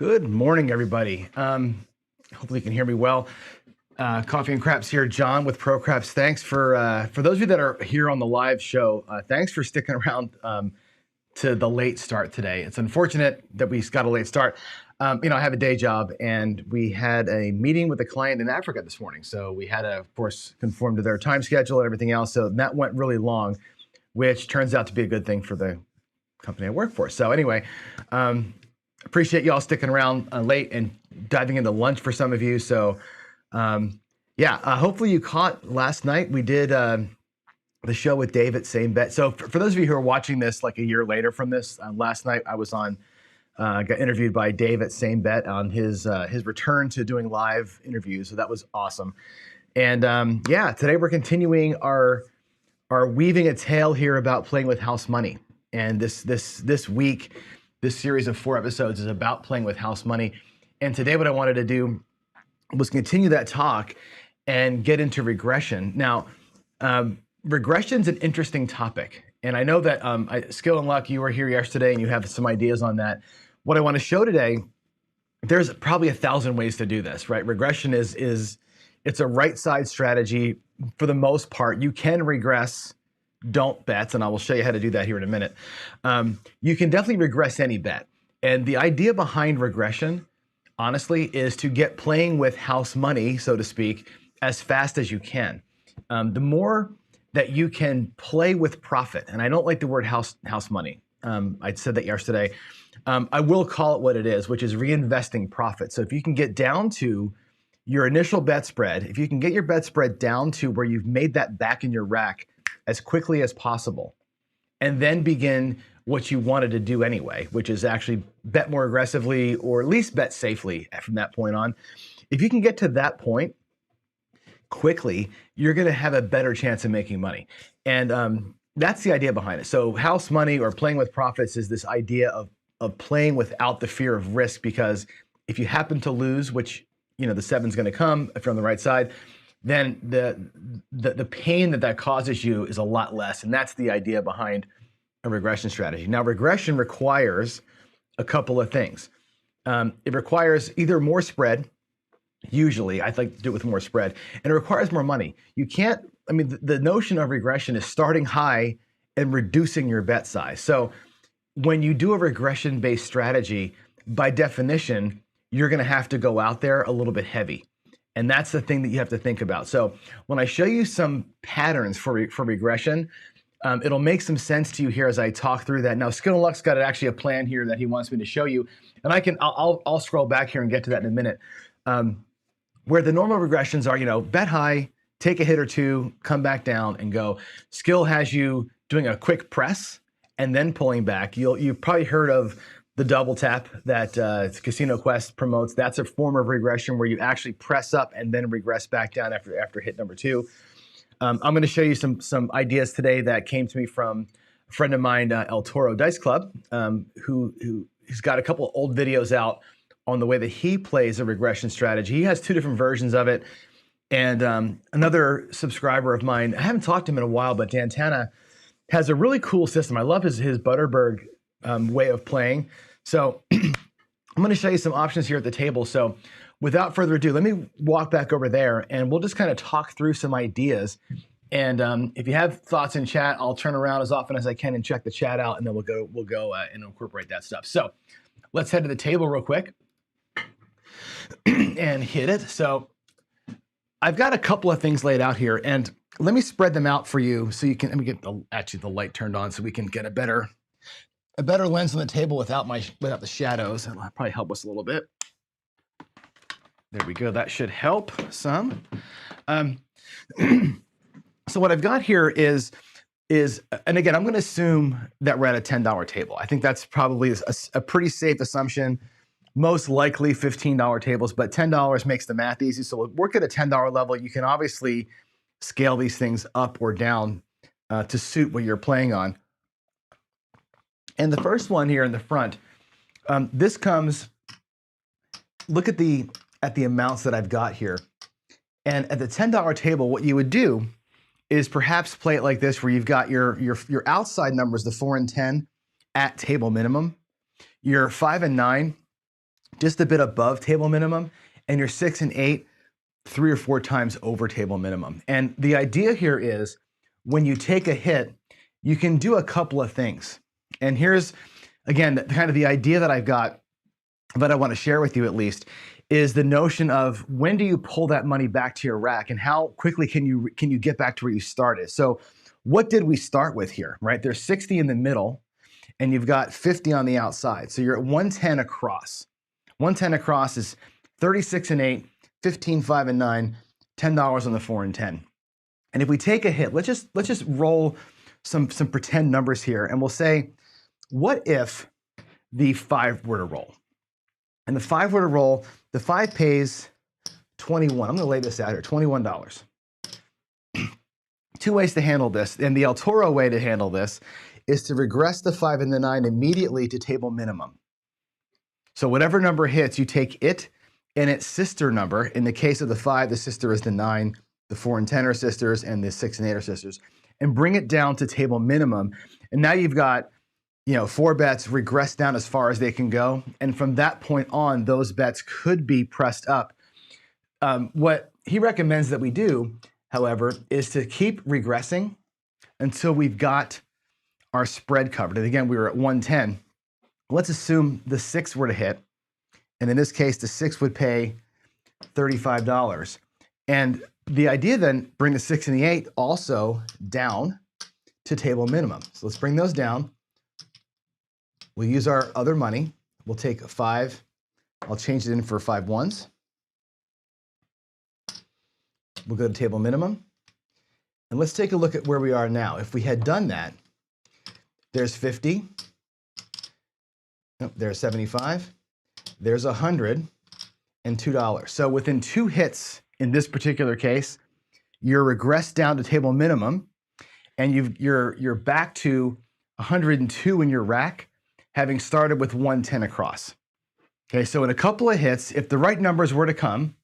Good morning, everybody. Hopefully you can hear me well. Coffee and Craps here, John with Pro Craps. Thanks for those of you that are here on the live show. Thanks for sticking around to the late start today. It's unfortunate that we got a late start. I have a day job, and we had a meeting with a client in Africa this morning. So we had to, of course, conform to their time schedule and everything else. So that went really long, which turns out to be a good thing for the company I work for. So anyway, appreciate y'all sticking around late and diving into lunch for some of you. So hopefully you caught last night. We did the show with Dave at Same Bet. So for those of you who are watching this like a year later from this, last night I was on, got interviewed by Dave at Same Bet on his return to doing live interviews. So that was awesome. And today we're continuing our weaving a tale here about playing with house money. And this week, this series of 4 episodes is about playing with house money. And today what I wanted to do was continue that talk and get into regression. Now, regression's an interesting topic. And I know that Skill and Luck, you were here yesterday and you have some ideas on that. What I want to show today, there's probably 1,000 ways to do this, right? Regression it's a right side strategy. For the most part, you can regress, don't bet, and I will show you how to do that here in a minute. You can definitely regress any bet. And the idea behind regression, honestly, is to get playing with house money, so to speak, as fast as you can. The more that you can play with profit, and I don't like the word house money. I said that yesterday. I will call it what it is, which is reinvesting profit. So if you can get down to your initial bet spread, if you can get your bet spread down to where you've made that back in your rack as quickly as possible, and then begin what you wanted to do anyway, which is actually bet more aggressively or at least bet safely from that point on. If you can get to that point quickly, you're going to have a better chance of making money. And that's the idea behind it. So house money or playing with profits is this idea of playing without the fear of risk, because if you happen to lose, which the 7's going to come if you're on the right side, then the pain that causes you is a lot less. And that's the idea behind a regression strategy. Now, regression requires a couple of things. It requires either more spread. Usually, I'd like to do it with more spread. And it requires more money. You can't, the notion of regression is starting high and reducing your bet size. So when you do a regression-based strategy, by definition, you're going to have to go out there a little bit heavy. And that's the thing that you have to think about. So when I show you some patterns for regression, it'll make some sense to you here as I talk through that. Now, Skill and Luck's got actually a plan here that he wants me to show you. And I'll scroll back here and get to that in a minute. Where the normal regressions are, bet high, take a hit or two, come back down and go. Skill has you doing a quick press and then pulling back. You've probably heard of the double tap that Casino Quest promotes. That's a form of regression where you actually press up and then regress back down after hit number 2. I'm going to show you some ideas today that came to me from a friend of mine, El Toro Dice Club, who's got a couple of old videos out on the way that he plays a regression strategy. He has 2 different versions of it. And another subscriber of mine, I haven't talked to him in a while, but Dantana has a really cool system. I love his Butterberg way of playing. So I'm going to show you some options here at the table. So without further ado, let me walk back over there and we'll just kind of talk through some ideas. And if you have thoughts in chat, I'll turn around as often as I can and check the chat out, and then we'll go and incorporate that stuff. So let's head to the table real quick and hit it. So I've got a couple of things laid out here, and let me spread them out for you so you can, let me get the light turned on so we can get a better lens on the table without the shadows. That'll probably help us a little bit. There we go. That should help some. So what I've got here is, and again, I'm going to assume that we're at a $10 table. I think that's probably a pretty safe assumption. Most likely $15 tables, but $10 makes the math easy. So we'll work at a $10 level. You can obviously scale these things up or down to suit what you're playing on. And the first one here in the front, this comes, look at the amounts that I've got here. And at the $10 table, what you would do is perhaps play it like this, where you've got your outside numbers, the 4 and 10 at table minimum, your 5 and 9 just a bit above table minimum, and your 6 and 8, 3 or 4 times over table minimum. And the idea here is when you take a hit, you can do a couple of things. And here's, again, kind of the idea that I've got, that I want to share with you at least, is the notion of when do you pull that money back to your rack and how quickly can you get back to where you started. So what did we start with here, right? There's 60 in the middle and you've got 50 on the outside. So you're at 110 across. 110 across is 36 and 8, 15, 5 and 9, $10 on the 4 and 10. And if we take a hit, let's just roll some pretend numbers here, and we'll say, what if the 5 were to roll? And the 5 were to roll, the 5 pays 21. I'm gonna lay this out here, $21. Two ways to handle this, and the El Toro way to handle this is to regress the 5 and the 9 immediately to table minimum. So whatever number hits, you take it and its sister number. In the case of the 5, the sister is the 9, the 4 and 10 are sisters, and the 6 and 8 are sisters, and bring it down to table minimum. And now you've got, 4 bets regress down as far as they can go. And from that point on, those bets could be pressed up. What he recommends that we do, however, is to keep regressing until we've got our spread covered. And again, we were at 110. Let's assume the 6 were to hit. And in this case, the 6 would pay $35. And the idea then, bring the 6 and the 8 also down to table minimum. So let's bring those down. We'll use our other money. We'll take a 5. I'll change it in for 5 ones. We'll go to table minimum. And let's take a look at where we are now. If we had done that, there's 50. Oh, there's 75. There's 100 and $2. So within 2 hits in this particular case, you're regressed down to table minimum, and you're back to 102 in your rack, having started with 110 across. Okay, so in a couple of hits, if the right numbers were to come,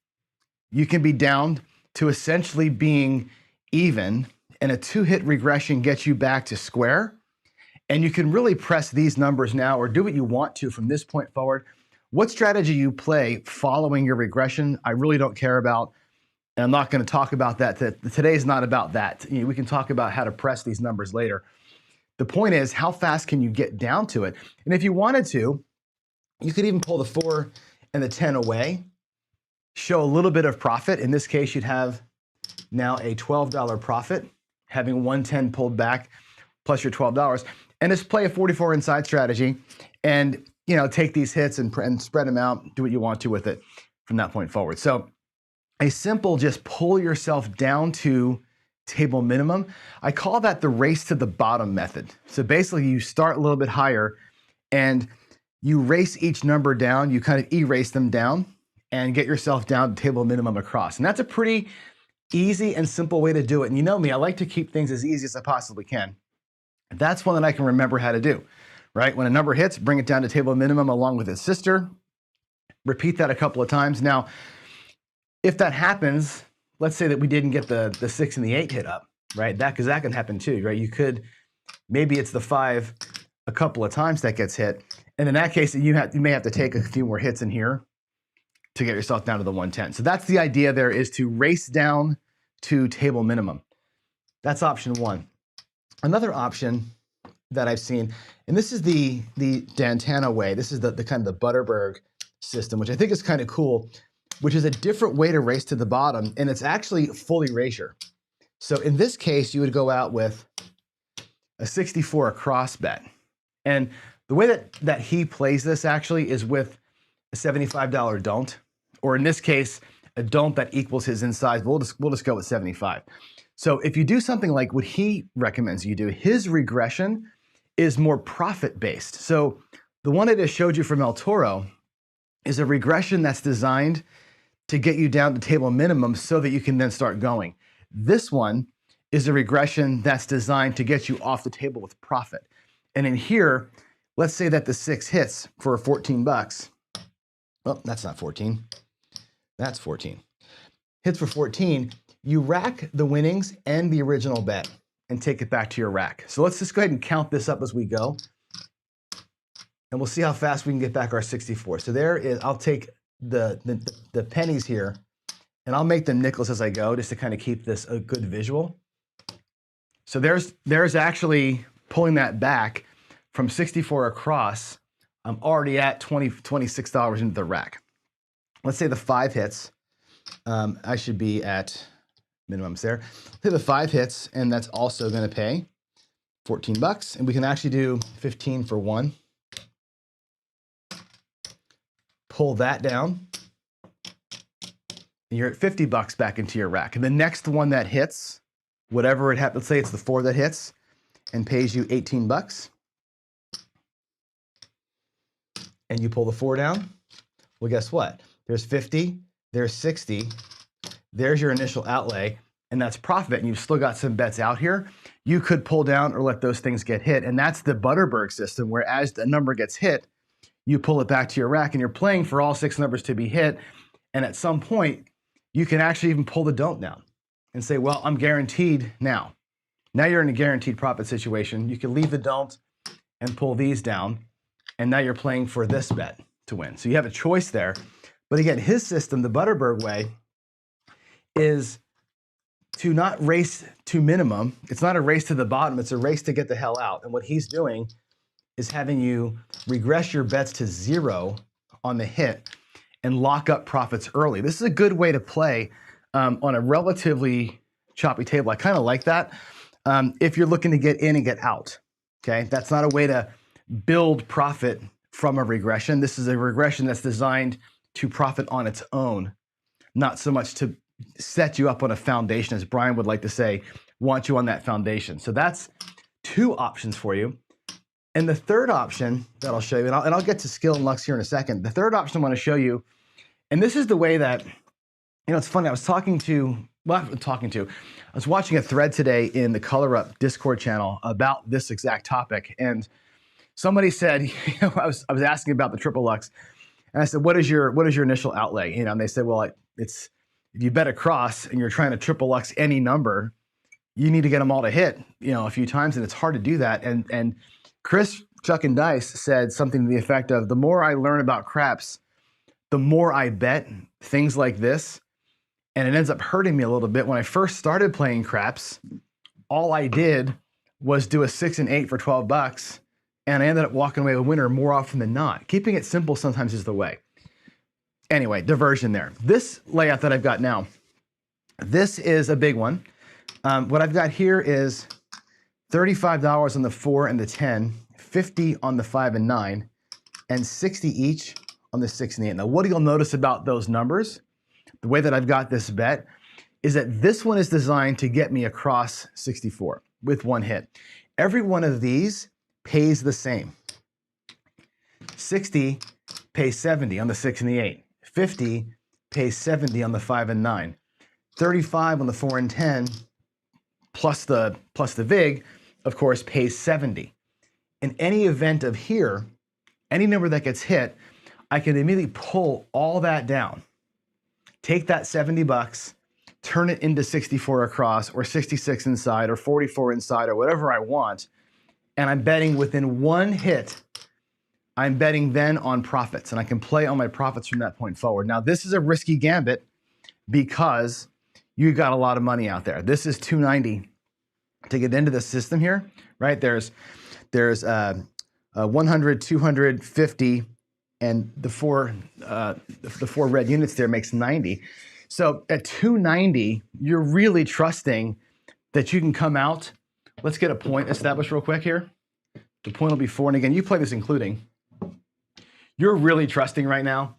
you can be down to essentially being even, and a 2-hit regression gets you back to square. And you can really press these numbers now or do what you want to from this point forward. What strategy you play following your regression, I really don't care about. And I'm not going to talk about that. Today is not about that. We can talk about how to press these numbers later. The point is, how fast can you get down to it? And if you wanted to, you could even pull the 4 and the 10 away, show a little bit of profit. In this case, you'd have now a $12 profit, having 110 pulled back plus your $12. And just play a 44 inside strategy and take these hits and spread them out, do what you want to with it from that point forward. So a simple just pull yourself down to table minimum. I call that the race to the bottom method. So basically you start a little bit higher and you race each number down, you kind of erase them down and get yourself down to table minimum across. And that's a pretty easy and simple way to do it. And you know me, I like to keep things as easy as I possibly can. That's one that I can remember how to do, right? When a number hits, bring it down to table minimum along with its sister. Repeat that a couple of times. Now, if that happens, let's say that we didn't get the 6 and the 8 hit up, right? Because that can happen too, right? You could, maybe it's the 5 a couple of times that gets hit. And in that case, you may have to take a few more hits in here to get yourself down to the 110. So that's the idea there, is to race down to table minimum. That's option 1. Another option that I've seen, and this is the Dantana way. This is the kind of the Butterberg system, which I think is kind of cool, which is a different way to race to the bottom, and it's actually full erasure. So in this case, you would go out with a 64 across bet. And the way that he plays this actually is with a $75 don't, or in this case, a don't that equals his inside. We'll just go with 75. So if you do something like what he recommends you do, his regression is more profit-based. So the one I just showed you from El Toro is a regression that's designed to get you down to table minimum so that you can then start going. This one is a regression that's designed to get you off the table with profit. And in here, let's say that the 6 hits for 14 bucks. Well, that's not 14. That's 14. Hits for 14. You rack the winnings and the original bet and take it back to your rack. So let's just go ahead and count this up as we go. and we'll see how fast we can get back our 64. So there is, I'll take the pennies here, and I'll make them nickels as I go, just to kind of keep this a good visual. So there's actually pulling that back from 64 across. I'm already at $26 into the rack. Let's say the 5 hits. I should be at minimums there. Let's say the 5 hits, and that's also going to pay 14 bucks. And we can actually do 15 for 1. Pull that down, and you're at 50 bucks back into your rack. And the next one that hits, whatever it happens, let's say it's the 4 that hits and pays you 18 bucks. And you pull the 4 down. Well, guess what? There's 50, there's 60, there's your initial outlay, and that's profit. And you've still got some bets out here. You could pull down or let those things get hit. And that's the Butterberg system, where as the number gets hit, you pull it back to your rack, and you're playing for all 6 numbers to be hit. And at some point, you can actually even pull the don't down and say, well, I'm guaranteed now. Now you're in a guaranteed profit situation. You can leave the don't and pull these down. And now you're playing for this bet to win. So you have a choice there. But again, his system, the Butterberg way, is to not race to minimum. It's not a race to the bottom. It's a race to get the hell out. And what he's doing is having you regress your bets to 0 on the hit and lock up profits early. This is a good way to play on a relatively choppy table. I kind of like that if you're looking to get in and get out. Okay, that's not a way to build profit from a regression. This is a regression that's designed to profit on its own, not so much to set you up on a foundation, as Brian would like to say, want you on that foundation. So that's 2 options for you. And the third option that I'll show you, and I'll get to skill and Lux here in a second. The third option I want to show you, and this is the way that, it's funny, I was watching a thread today in the Color Up Discord channel about this exact topic. And somebody said, I was asking about the triple Lux, and I said, what is your initial outlay? And they said, well, it's, if you bet across and you're trying to triple Lux any number, you need to get them all to hit, a few times, and it's hard to do that. And Chris Chuck and Dice said something to the effect of, the more I learn about craps, the more I bet things like this, and it ends up hurting me a little bit. When I first started playing craps, all I did was do a 6 and 8 for 12 bucks, and I ended up walking away a winner more often than not. Keeping it simple sometimes is the way. Anyway, diversion there. This layout that I've got now, this is a big one. What I've got here is $35 on the 4 and the 10, 50 on the 5 and 9, and 60 each on the 6 and the 8. Now, what you'll notice about those numbers, the way that I've got this bet, is that this one is designed to get me across 64 with 1 hit. Every one of these pays the same. 60 pays 70 on the 6 and the 8. 50 pays 70 on the 5 and 9. 35 on the 4 and 10, plus the VIG, of course, pays 70. In any event of here, any number that gets hit, I can immediately pull all that down, take that 70 bucks, turn it into 64 across, or 66 inside, or 44 inside, or whatever I want, and I'm betting within 1 hit. I'm betting then on profits, and I can play on my profits from that point forward. Now, this is a risky gambit because you got a lot of money out there. This is $290 to get into the system here, right? There's 100, 250, and the four red units there makes 90. So at $290, you're really trusting that you can come out. Let's get a point established real quick here. The point will be 4, and again, you play this including. You're really trusting right now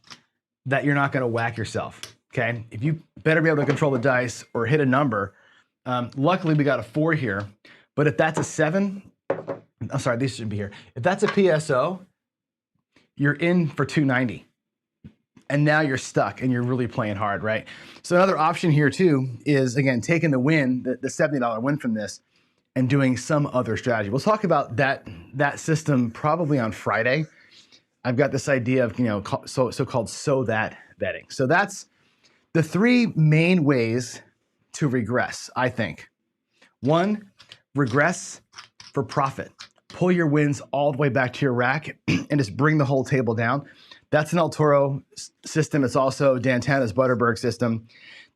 that you're not going to whack yourself, okay? If you better be able to control the dice or hit a number. Luckily, we got a 4 here, but if that's a 7, I'm sorry, these shouldn't be here. If that's a PSO, you're in for $290. And now you're stuck and you're really playing hard, right? So another option here too is, again, taking the win, the $70 win from this, and doing some other strategy. We'll talk about that system probably on Friday. I've got this idea of, so-called so that betting. So that's the 3 main ways to regress, I think. 1, regress for profit. pull your wins all the way back to your rack and just bring the whole table down. That's an El Toro system. It's also Dantana's Butterberg system.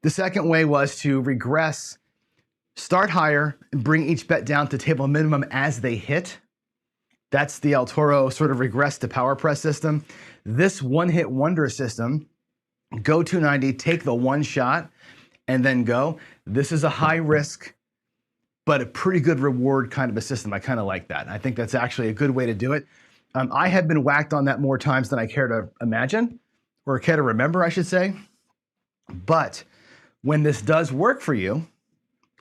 The second way was to regress, start higher, and bring each bet down to table minimum as they hit. That's the El Toro sort of regress to power press system. This one-hit wonder system, go 290, take the one shot, and then go. This is a high risk, but a pretty good reward kind of a system. I kind of like that. I think that's actually a good way to do it. I have been whacked on that more times than I care to imagine, or care to remember, I should say. But when this does work for you,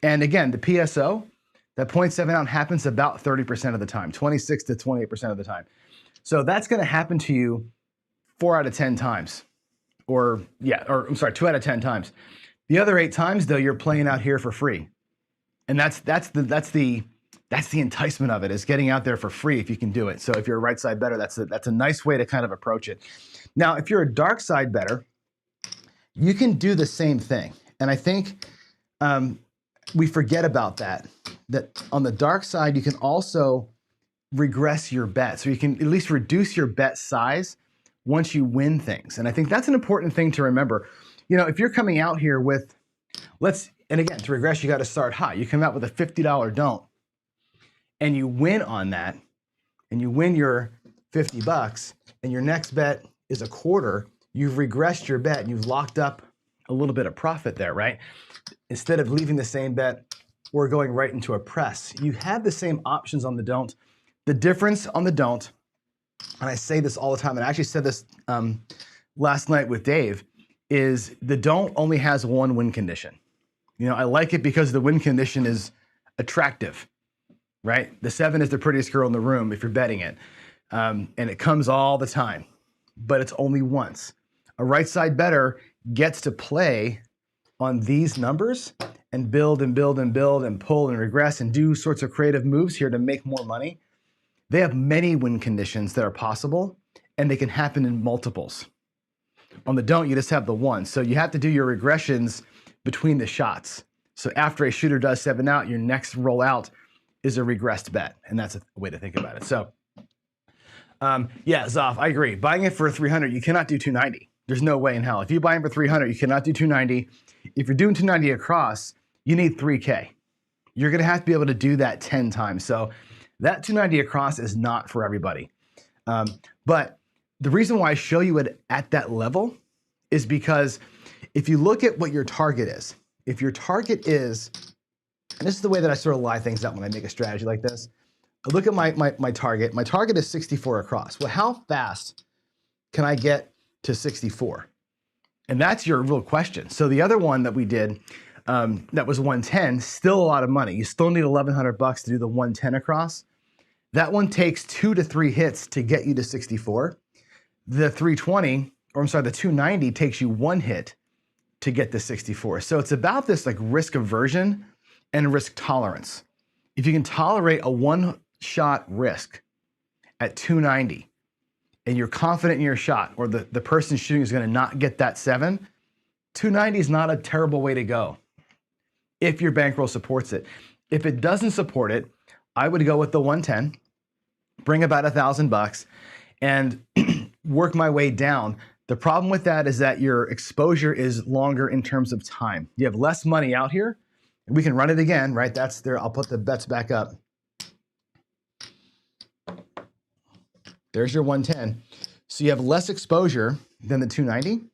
and again, the PSO, that 0.7 ounce happens about 30% of the time, 26 to 28% of the time. So that's going to happen to you 4 out of 10 times, or 2 out of 10 times. The other 8 times, though, you're playing out here for free, and that's the enticement of it, is getting out there for free if you can do it. So if you're a right side bettor, that's a nice way to kind of approach it. Now, if you're a dark side bettor, you can do the same thing, and I think we forget about that on the dark side, you can also regress your bet. So you can at least reduce your bet size once you win things. And I think that's an important thing to remember. You know, if you're coming out here with, and again, to regress, you got to start high. You come out with a $50 don't, and you win on that, and you win your 50 bucks, and your next bet is a quarter, you've regressed your bet, and you've locked up a little bit of profit there, right? Instead of leaving the same bet or going right into a press, you have the same options on the don't. The difference on the don't, and I say this all the time, and I actually said this last night with Dave, is the don't only has one win condition. You know, I like it because the win condition is attractive, right? The 7 is the prettiest girl in the room if you're betting it. And it comes all the time, but it's only once. A right side bettor gets to play on these numbers and build and build and build and pull and regress and do sorts of creative moves here to make more money. They have many win conditions that are possible, and they can happen in multiples. On the don't, you just have the one. So you have to do your regressions between the shots. So after a shooter does 7 out, your next roll out is a regressed bet. And that's a way to think about it. So yeah, Zoff, I agree. Buying it for 300, you cannot do 290. There's no way in hell. If you buy it for 300, you cannot do 290. If you're doing 290 across, you need 3K. You're gonna have to be able to do that 10 times. So that 290 across is not for everybody. But the reason why I show you it at that level is because if you look at what your target is, if your target is, and this is the way that I sort of lie things out when I make a strategy like this, I look at my target. My target is 64 across. Well, how fast can I get to 64? And that's your real question. So the other one that we did, that was 110, still a lot of money. You still need 1,100 bucks to do the 110 across. That one takes 2 to 3 hits to get you to 64. The 320, or I'm sorry, the 290 takes you 1 hit to get to 64. So it's about this like risk aversion and risk tolerance. If you can tolerate a one-shot risk at 290 and you're confident in your shot, or the person shooting is going to not get that 7, 290 is not a terrible way to go if your bankroll supports it. If it doesn't support it, I would go with the 110, bring about 1,000 bucks, and work my way down. The problem with that is that your exposure is longer in terms of time. You have less money out here. We can run it again, right? That's there. I'll put the bets back up. There's your 110. So you have less exposure than the 290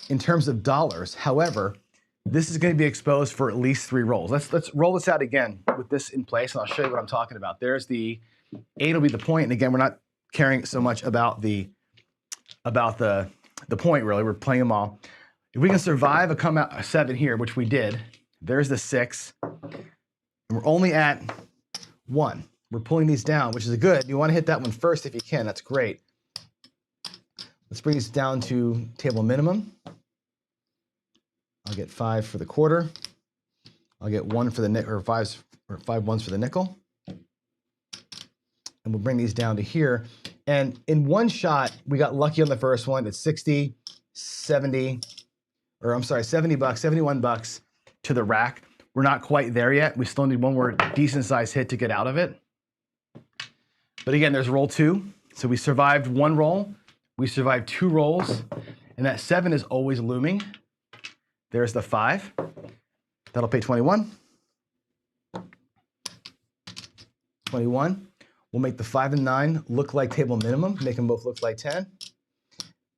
in terms of dollars. However, this is going to be exposed for at least 3 rolls. Let's roll this out again with this in place, and I'll show you what I'm talking about. There's the 8 will be the point, and again, we're not caring so much about the point, really. We're playing them all. If we can survive a come out 7 here, which we did, there's the 6, and we're only at 1. We're pulling these down, which is good. You want to hit that one first if you can. That's great. Let's bring this down to table minimum. I'll get 5 for the quarter. I'll get 1 for the nickel, or 5 ones for the nickel. And we'll bring these down to here. And in one shot, we got lucky on the first one. It's 60, 70, or I'm sorry, 70 bucks, 71 bucks to the rack. We're not quite there yet. We still need one more decent sized hit to get out of it. But again, there's roll 2. So we survived 1 roll, we survived 2 rolls, and that 7 is always looming. There's the 5. That'll pay 21. 21. We'll make the 5 and 9 look like table minimum, make them both look like 10.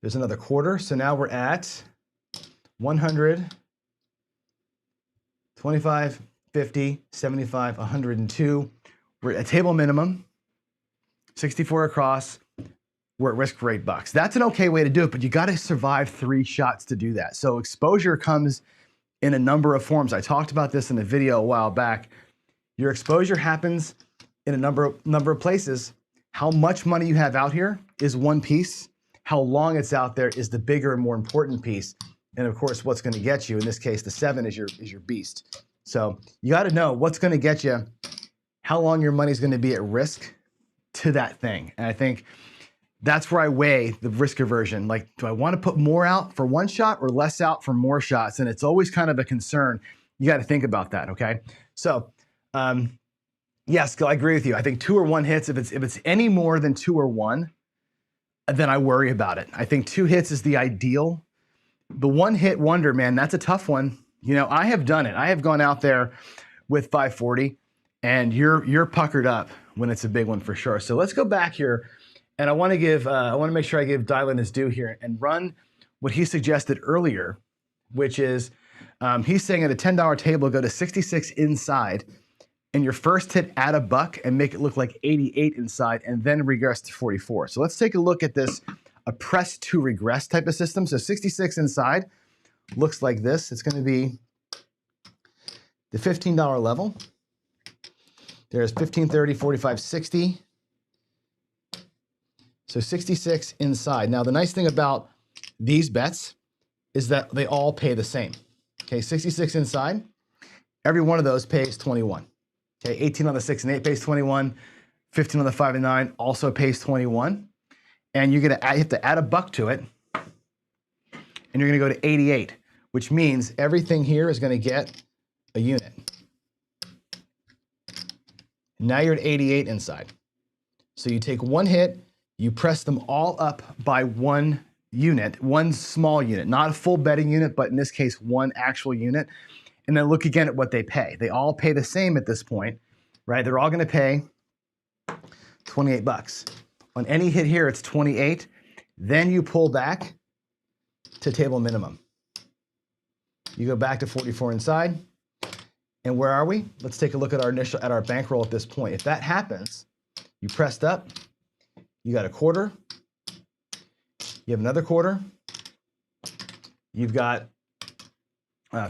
There's another quarter. So now we're at 100, 25, 50, 75, 102. We're at table minimum, 64 across. We're at risk for $8. That's an okay way to do it, but you got to survive 3 shots to do that. So exposure comes in a number of forms. I talked about this in a video a while back. Your exposure happens in a number of places. How much money you have out here is one piece. How long it's out there is the bigger and more important piece. And of course, what's going to get you, in this case, the 7 is your beast. So you got to know what's going to get you, how long your money is going to be at risk to that thing. And I think that's where I weigh the risk aversion. Like, do I want to put more out for 1 shot or less out for more shots? And it's always kind of a concern. You got to think about that, okay? So, yes, I agree with you. I think 2 or 1 hits, if it's any more than 2 or 1, then I worry about it. I think 2 hits is the ideal. The 1-hit wonder, man, that's a tough one. You know, I have done it. I have gone out there with 540, and you're puckered up when it's a big one for sure. So let's go back here, and I want to make sure I give Dylan his due here and run what he suggested earlier, which is he's saying at a $10 table, go to 66 inside, and your first hit add $1 and make it look like 88 inside, and then regress to 44. So let's take a look at this, a press to regress type of system. So 66 inside looks like this. It's going to be the $15 level. There's 15, 30, 45, 60. So 66 inside. Now, the nice thing about these bets is that they all pay the same. Okay, 66 inside. Every one of those pays 21. Okay, 18 on the 6 and 8 pays 21. 15 on the 5 and 9 also pays 21. And you have to add $1 to it. And you're going to go to 88, which means everything here is going to get a unit. Now you're at 88 inside. So you take 1 hit, you press them all up by 1 unit, 1 small unit, not a full betting unit, but in this case, 1 actual unit. And then look again at what they pay. They all pay the same at this point, right? They're all going to pay $28. On any hit here, it's 28. Then you pull back to table minimum. You go back to 44 inside. And where are we? Let's take a look at our bankroll at this point. If that happens, you pressed up, you got a quarter, you have another quarter, you've got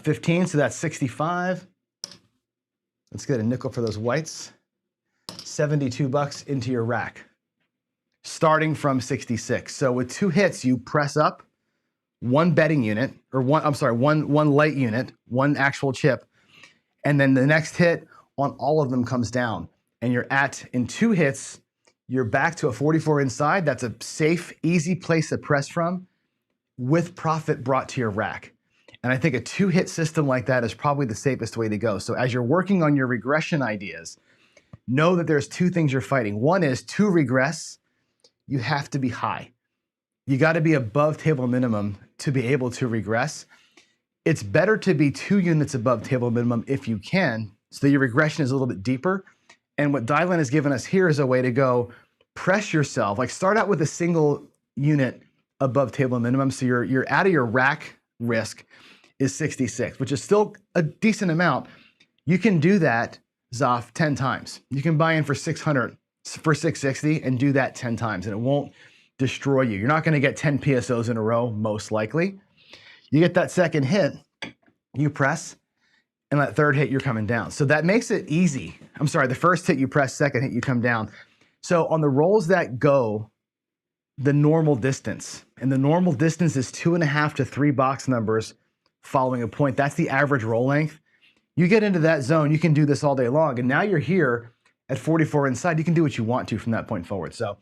15, so that's 65. Let's get a nickel for those whites. $72 into your rack, starting from 66. So with 2 hits, you press up 1 betting unit, or one light unit, 1 actual chip, and then the next hit on all of them comes down. And you're in 2 hits, you're back to a 44 inside. That's a safe, easy place to press from with profit brought to your rack. And I think a 2-hit system like that is probably the safest way to go. So as you're working on your regression ideas, know that there's 2 things you're fighting. One is to regress, you have to be high. You got to be above table minimum to be able to regress. It's better to be 2 units above table minimum if you can, so your regression is a little bit deeper. And what Dylan has given us here is a way to go press yourself, like start out with a single unit above table minimum. So you're out of your rack risk is 66, which is still a decent amount. You can do that, Zoff, 10 times. You can buy in for 600, for 660 and do that 10 times and it won't destroy you. You're not going to get 10 PSOs in a row, most likely. You get that second hit, you press, and that third hit, you're coming down. So that makes it easy. I'm sorry, the first hit you press, second hit you come down. So on the rolls that go the normal distance, and the normal distance is 2.5 to 3 box numbers following a point. That's the average roll length. You get into that zone, you can do this all day long. And now you're here at 44 inside. You can do what you want to from that point forward. So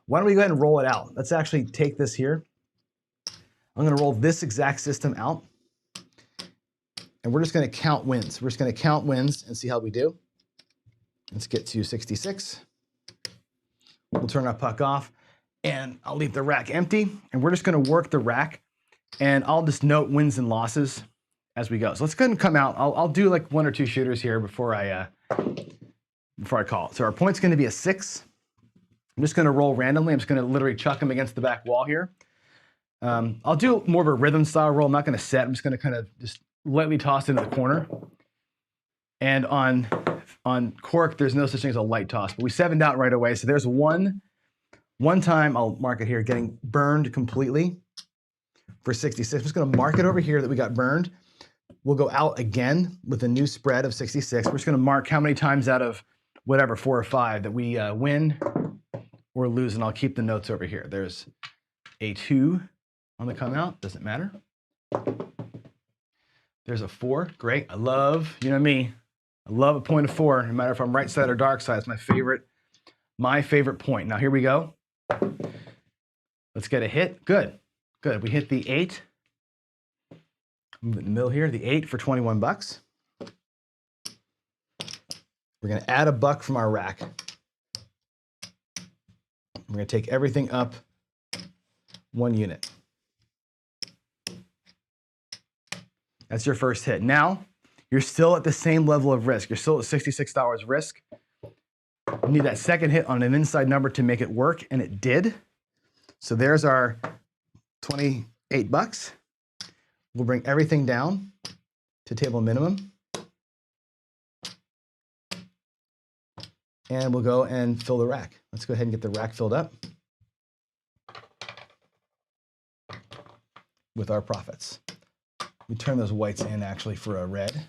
why don't we go ahead and roll it out? Let's actually take this here. I'm going to roll this exact system out. And we're just going to count wins. We're just going to count wins and see how we do. Let's get to 66. We'll turn our puck off, and I'll leave the rack empty, and we're just going to work the rack, and I'll just note wins and losses as we go. So let's go ahead and come out. I'll do like 1 or 2 shooters here before I call it. So our point's going to be a 6. I'm just going to roll randomly. I'm just going to literally chuck them against the back wall here. I'll do more of a rhythm style roll. I'm not going to set. I'm just going to kind of just lightly toss into the corner. And on cork, there's no such thing as a light toss, but we 7'd out right away. So there's one time, I'll mark it here, getting burned completely for 66. I'm just going to mark it over here that we got burned. We'll go out again with a new spread of 66. We're just going to mark how many times out of whatever, 4 or 5, that we win or lose, and I'll keep the notes over here. There's a 2 on the come out, doesn't matter. There's a 4, great. I love, you know me, I love a point of 4, no matter if I'm right side or dark side. It's my favorite point. Now here we go. Let's get a hit. Good. We hit the 8. Move it in the middle here, the 8 for 21 bucks. We're going to add a buck from our rack. We're going to take everything up 1 unit. That's your first hit. Now, you're still at the same level of risk. You're still at $66 risk. You need that second hit on an inside number to make it work, and it did. So there's our 28 bucks. We'll bring everything down to table minimum. And we'll go and fill the rack. Let's go ahead and get the rack filled up with our profits. We turn those whites in actually for a red.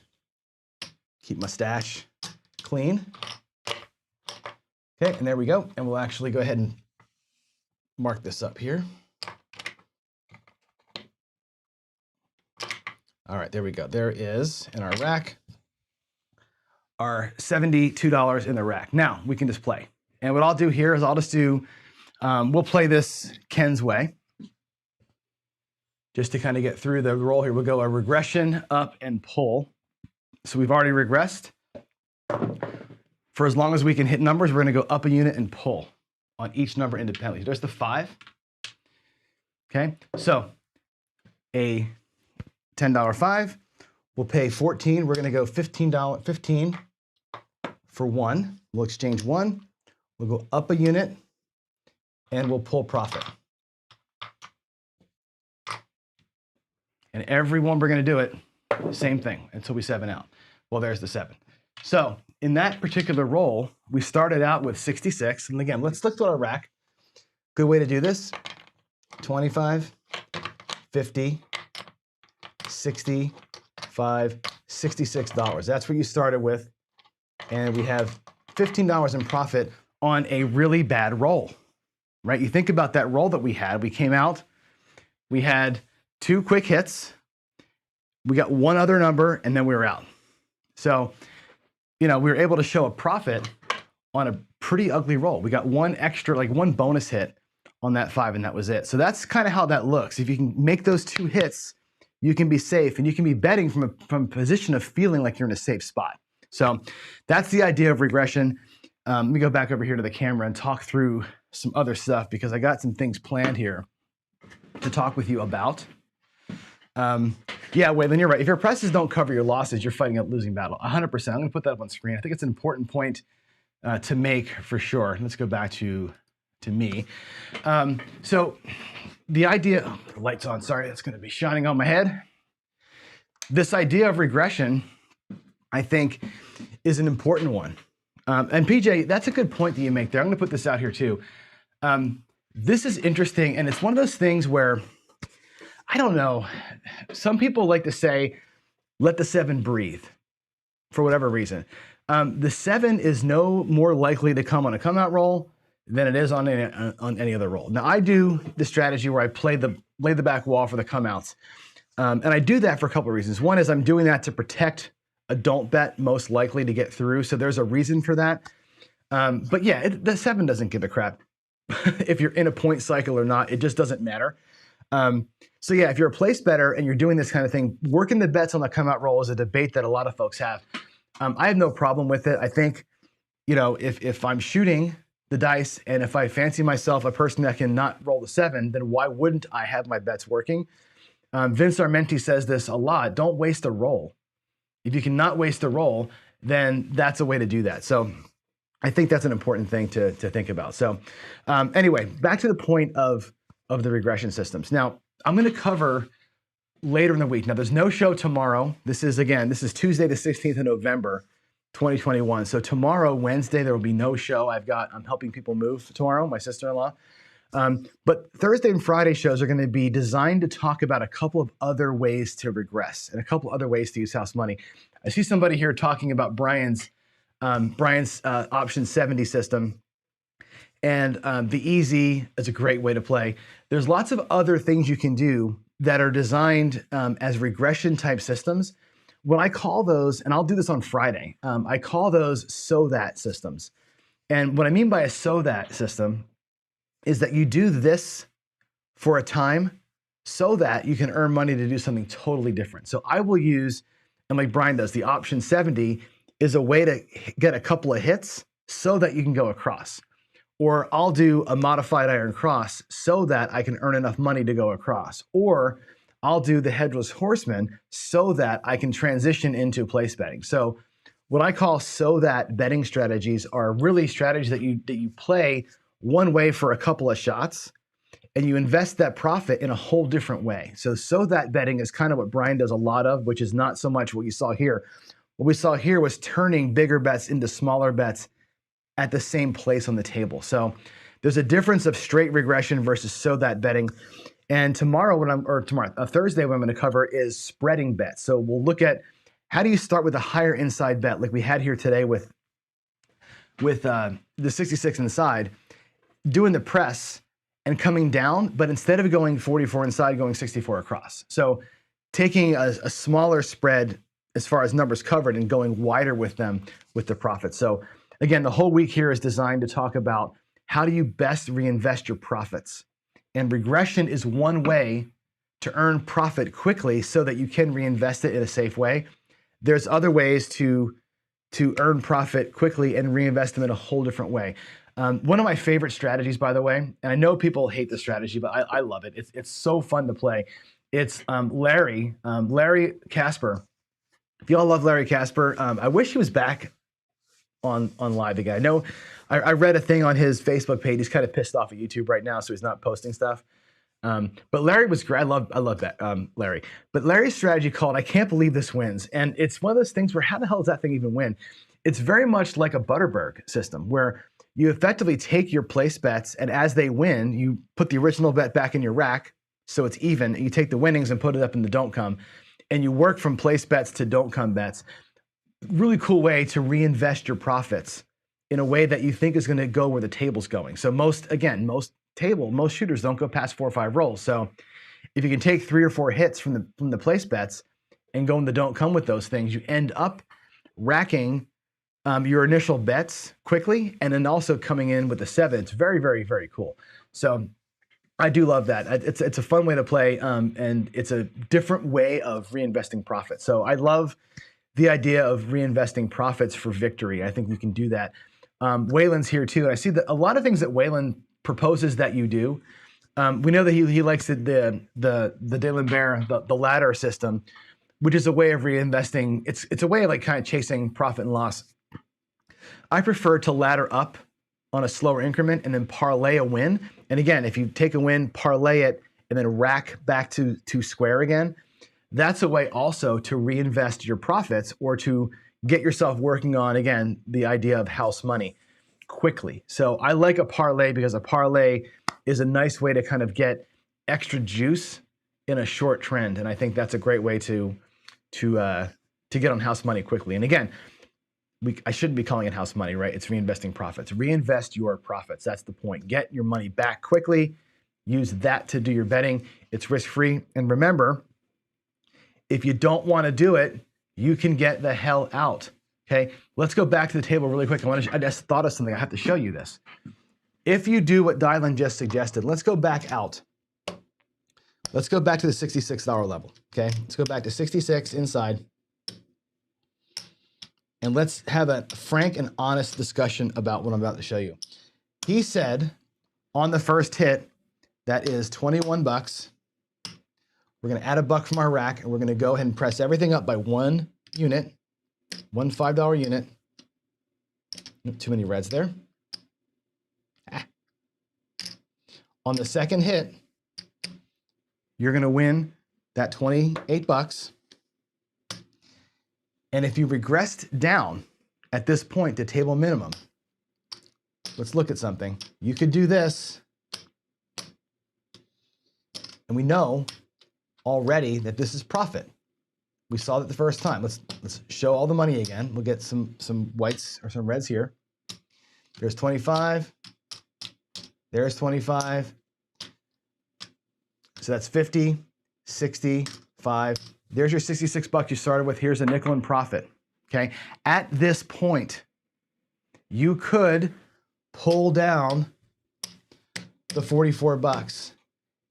Keep my stash clean. Okay, and there we go. And we'll actually go ahead and mark this up here. All right, there we go. There is in our rack our $72 in the rack. Now we can just play. And what I'll do here is I'll just do, we'll play this Ken's way. Just to kind of get through the roll here, we'll go a regression, up, and pull. So we've already regressed. For as long as we can hit numbers, we're going to go up a unit and pull on each number independently. There's the 5. Okay, so a $10 5. We'll pay 14. We're going to go $15 for 1. We'll exchange 1. We'll go up a unit, and we'll pull profit. And every one we're going to do it, same thing, until we 7 out. Well, there's the 7. So in that particular roll, we started out with 66. And again, let's look at our rack. Good way to do this. 25, 50, 65, $66. That's what you started with. And we have $15 in profit on a really bad roll, right? You think about that roll that we had. We came out, we had 2 quick hits, we got 1 other number, and then we were out. So, you know, we were able to show a profit on a pretty ugly roll. We got 1 extra, like 1 bonus hit on that 5, and that was it. So that's kind of how that looks. If you can make those 2 hits, you can be safe, and you can be betting from a position of feeling like you're in a safe spot. So that's the idea of regression. Let me go back over here to the camera and talk through some other stuff, because I got some things planned here to talk with you about. Yeah, Waylon, you're right. If your prices don't cover your losses, you're fighting a losing battle. 100%. I'm going to put that up on screen. I think it's an important point to make for sure. Let's go back to me. So the idea, oh, the light's on, sorry, it's going to be shining on my head. This idea of regression, I think, is an important one. And PJ, that's a good point that you make there. I'm going to put this out here too. This is interesting, and it's one of those things where, I don't know, some people like to say, let the 7 breathe, for whatever reason. The 7 is no more likely to come on a come out roll than it is on any other roll. Now, I do the strategy where I lay the back wall for the come outs. And I do that for a couple of reasons. One is I'm doing that to protect a don't bet most likely to get through. So there's a reason for that. But yeah, the 7 doesn't give a crap if you're in a point cycle or not. It just doesn't matter. So yeah, if you're a place better and you're doing this kind of thing, working the bets on the come out roll is a debate that a lot of folks have. I have no problem with it. I think, you know, if I'm shooting the dice, and if I fancy myself a person that can not roll the 7, then why wouldn't I have my bets working? Vince Armenti says this a lot. Don't waste a roll. If you cannot waste a roll, then that's a way to do that. So I think that's an important thing to think about. So anyway, back to the point of the regression systems. Now, I'm going to cover later in the week. Now, there's no show tomorrow. This is Tuesday, the 16th of November, 2021. So tomorrow, Wednesday, there will be no show. I'm helping people move tomorrow, my sister-in-law. But Thursday and Friday shows are going to be designed to talk about a couple of other ways to regress and a couple other ways to use house money. I see somebody here talking about Brian's option 70 system, and the easy is a great way to play. There's lots of other things you can do that are designed as regression type systems. When I call those, and I'll do this on Friday, I call those so that systems. And what I mean by a so that system is that you do this for a time so that you can earn money to do something totally different. So I will use, and like Brian does, the option 70 is a way to get a couple of hits so that you can go across. Or I'll do a modified iron cross so that I can earn enough money to go across. Or I'll do the headless horseman so that I can transition into place betting. So what I call so that betting strategies are really strategies that you play one way for a couple of shots, and you invest that profit in a whole different way. So that betting is kind of what Brian does a lot of, which is not so much what you saw here. What we saw here was turning bigger bets into smaller bets at the same place on the table. So there's a difference of straight regression versus so that betting. And tomorrow, Thursday, what I'm going to cover is spreading bets. So we'll look at how do you start with a higher inside bet, like we had here today with the 66 inside, doing the press and coming down, but instead of going 44 inside, going 64 across. So taking a smaller spread as far as numbers covered and going wider with them with the profits. So again, the whole week here is designed to talk about how do you best reinvest your profits. And regression is one way to earn profit quickly so that you can reinvest it in a safe way. There's other ways to earn profit quickly and reinvest them in a whole different way. One of my favorite strategies, by the way, and I know people hate this strategy, but I love it. It's so fun to play. It's Larry Casper. If y'all love Larry Casper, I wish he was back on live again. I know I read a thing on his Facebook page. He's kind of pissed off at YouTube right now, so he's not posting stuff. But Larry was great. I love that, Larry. But Larry's strategy called "I Can't Believe This Wins," and it's one of those things where how the hell does that thing even win? It's very much like a Butterberg system where you effectively take your place bets, and as they win, you put the original bet back in your rack, so it's even. And you take the winnings and put it up in the don't come, and you work from place bets to don't come bets. Really cool way to reinvest your profits in a way that you think is going to go where the table's going. So most shooters don't go past 4 or 5 rolls. So if you can take 3 or 4 hits from the place bets and go in the don't come with those things, you end up racking your initial bets quickly and then also coming in with the 7. It's very, very, very cool. So I do love that. It's a fun way to play, and it's a different way of reinvesting profits. So I love the idea of reinvesting profits for victory. I think you can do that. Waylon's here too. I see that a lot of things that Waylon proposes that you do. We know that he likes the D'Alembert, the ladder system, which is a way of reinvesting. It's a way of like kind of chasing profit and loss. I prefer to ladder up on a slower increment and then parlay a win. And again, if you take a win, parlay it, and then rack back to square again, that's a way also to reinvest your profits or to get yourself working on, again, the idea of house money quickly. So I like a parlay because a parlay is a nice way to kind of get extra juice in a short trend. And I think that's a great way to get on house money quickly. And again, I shouldn't be calling it house money, right? It's reinvesting profits. Reinvest your profits. That's the point. Get your money back quickly. Use that to do your betting. It's risk-free. And remember, if you don't want to do it, you can get the hell out, okay? Let's go back to the table really quick. I just thought of something. I have to show you this. If you do what Dylan just suggested, let's go back out. Let's go back to the $66 level, okay? Let's go back to 66 inside. And let's have a frank and honest discussion about what I'm about to show you. He said on the first hit, that is 21 bucks. We're going to add $1 from our rack, and we're going to go ahead and press everything up by 1 unit, one $5 unit. Too many reds there. On the second hit, you're going to win that 28 bucks. And if you regressed down at this point to table minimum, let's look at something. You could do this. And we know already that this is profit. We saw that the first time. Let's show all the money again. We'll get some whites or some reds here. There's 25. There's 25. So that's 50, 65. There's your 66 bucks you started with. Here's a nickel in profit. Okay. At this point, you could pull down the 44 bucks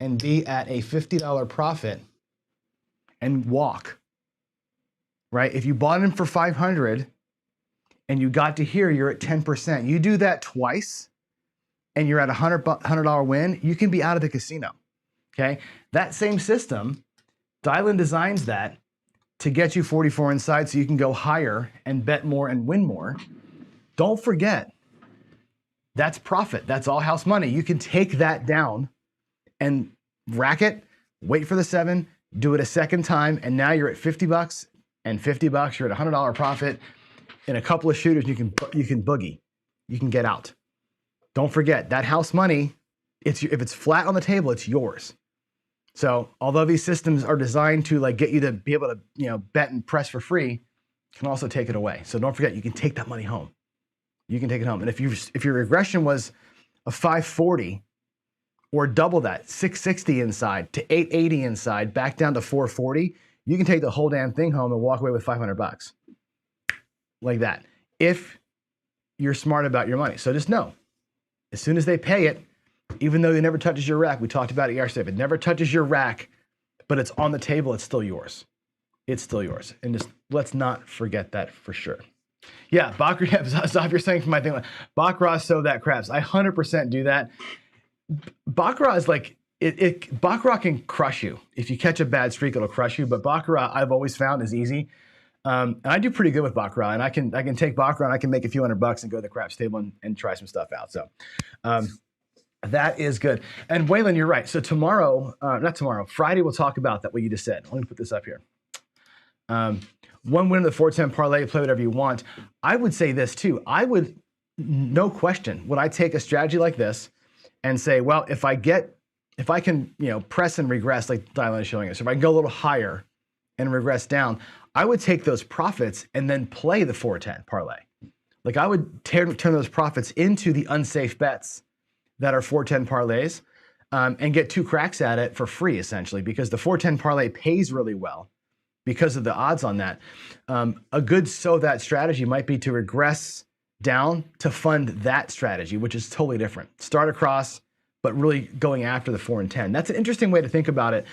and be at a $50 profit and walk, right? If you bought in for 500 and you got to here, you're at 10%. You do that twice and you're at a $100 win, you can be out of the casino, okay? That same system, Dylan designs that to get you 44 inside so you can go higher and bet more and win more. Don't forget, that's profit. That's all house money. You can take that down and rack it, wait for the 7, do it a second time, and now you're at 50 bucks and 50 bucks. You're at $100 profit. In a couple of shooters, you can boogie. You can get out. Don't forget that house money. If it's flat on the table, it's yours. So although these systems are designed to like get you to be able to bet and press for free, you can also take it away. So don't forget, you can take that money home. You can take it home. And if your regression was a 540. Or double that, 660 inside to 880 inside, back down to 440, you can take the whole damn thing home and walk away with 500 bucks. Like that, if you're smart about your money. So just know, as soon as they pay it, even though it never touches your rack, we talked about it yesterday, if it never touches your rack, but it's on the table, it's still yours. It's still yours. And just let's not forget that for sure. Yeah, Baccarat, stop, you're saying for my thing, Baccarat, so that craps. I 100% do that. Baccarat is like, Baccarat can crush you. If you catch a bad streak, it'll crush you. But Baccarat, I've always found, is easy. And I do pretty good with Baccarat. And I can take Baccarat and I can make a few $100 and go to the craps table and try some stuff out. So that is good. And Waylon, you're right. So tomorrow, not tomorrow, Friday, we'll talk about that, what you just said. Let me put this up here. One win in the 410 parlay, play whatever you want. I would say this too. I would, no question, would I take a strategy like this and say, well, if I can, press and regress like Dylan is showing us, if I can go a little higher and regress down, I would take those profits and then play the 410 parlay. Like I would turn those profits into the unsafe bets that are 410 parlays and get 2 cracks at it for free, essentially, because the 410 parlay pays really well because of the odds on that. A good that strategy might be to regress down to fund that strategy, which is totally different. Start across, but really going after the 4 and 10. That's an interesting way to think about it.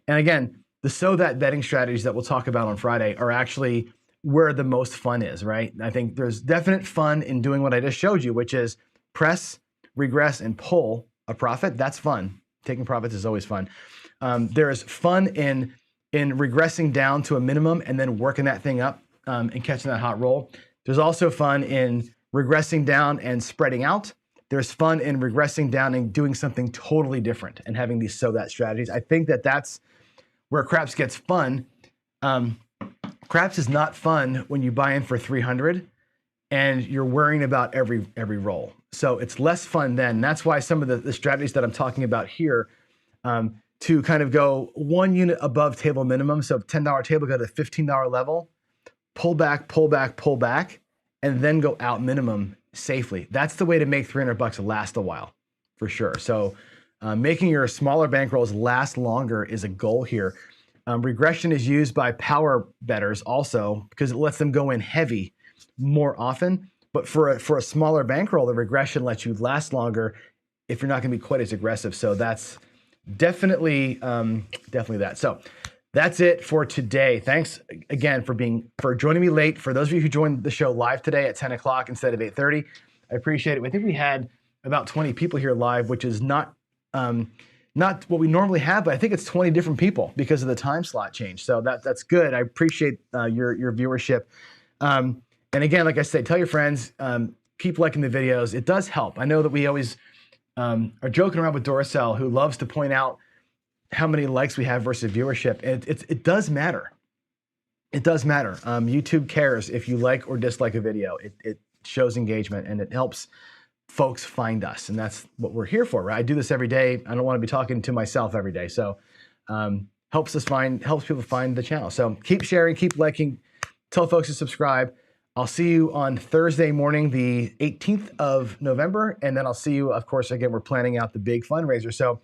And again, the that betting strategies that we'll talk about on Friday are actually where the most fun is, right? I think there's definite fun in doing what I just showed you, which is press, regress, and pull a profit. That's fun. Taking profits is always fun. There is fun in regressing down to a minimum and then working that thing up and catching that hot roll. There's also fun in regressing down and spreading out. There's fun in regressing down and doing something totally different and having these that strategies. I think that's where craps gets fun. Craps is not fun when you buy in for 300 and you're worrying about every roll. So it's less fun then. That's why some of the strategies that I'm talking about here to kind of go 1 unit above table minimum. So $10 table, go to $15 level, pull back, pull back, pull back, and then go out minimum safely. That's the way to make $300 last a while, for sure. So making your smaller bankrolls last longer is a goal here. Regression is used by power bettors also because it lets them go in heavy more often. But for a smaller bankroll, the regression lets you last longer if you're not going to be quite as aggressive. So that's definitely that. So that's it for today. Thanks again for joining me late. For those of you who joined the show live today at 10 o'clock instead of 8:30, I appreciate it. I think we had about 20 people here live, which is not what we normally have, but I think it's 20 different people because of the time slot change. So that's good. I appreciate your viewership. And again, like I said, tell your friends, keep liking the videos. It does help. I know that we always are joking around with Doracell, who loves to point out how many likes we have versus viewership. And it does matter. It does matter. YouTube cares if you like or dislike a video. It shows engagement and it helps folks find us, and that's what we're here for, right? I do this every day. I don't want to be talking to myself every day, so helps people find the channel. So keep sharing, keep liking, tell folks to subscribe. I'll see you on Thursday morning, the 18th of November, and then I'll see you, of course, again, we're planning out the big fundraiser. So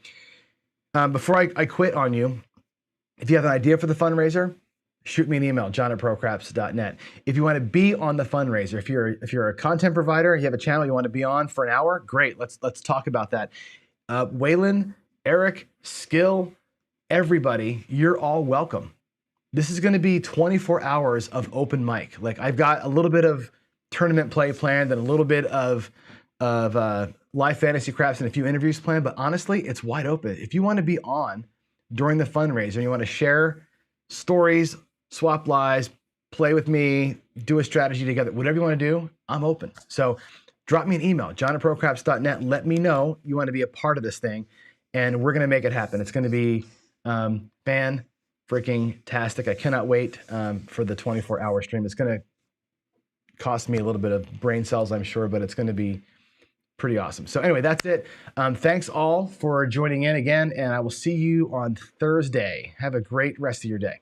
before I quit on you, if you have an idea for the fundraiser, shoot me an email, john@procraps.net. If you want to be on the fundraiser, if you're a content provider, you have a channel you want to be on for an hour, great. Let's talk about that. Waylon, Eric, Skill, everybody, you're all welcome. This is going to be 24 hours of open mic. Like, I've got a little bit of tournament play planned and a little bit of live fantasy craps and a few interviews planned, but honestly, it's wide open. If you want to be on during the fundraiser and you want to share stories, swap lies, play with me, do a strategy together, whatever you want to do, I'm open. So drop me an email, john@procraps.net. Let me know you want to be a part of this thing, and we're going to make it happen. It's going to be fan-freaking-tastic. I cannot wait for the 24-hour stream. It's going to cost me a little bit of brain cells, I'm sure, but it's going to be pretty awesome. So anyway, that's it. Thanks all for joining in again, and I will see you on Thursday. Have a great rest of your day.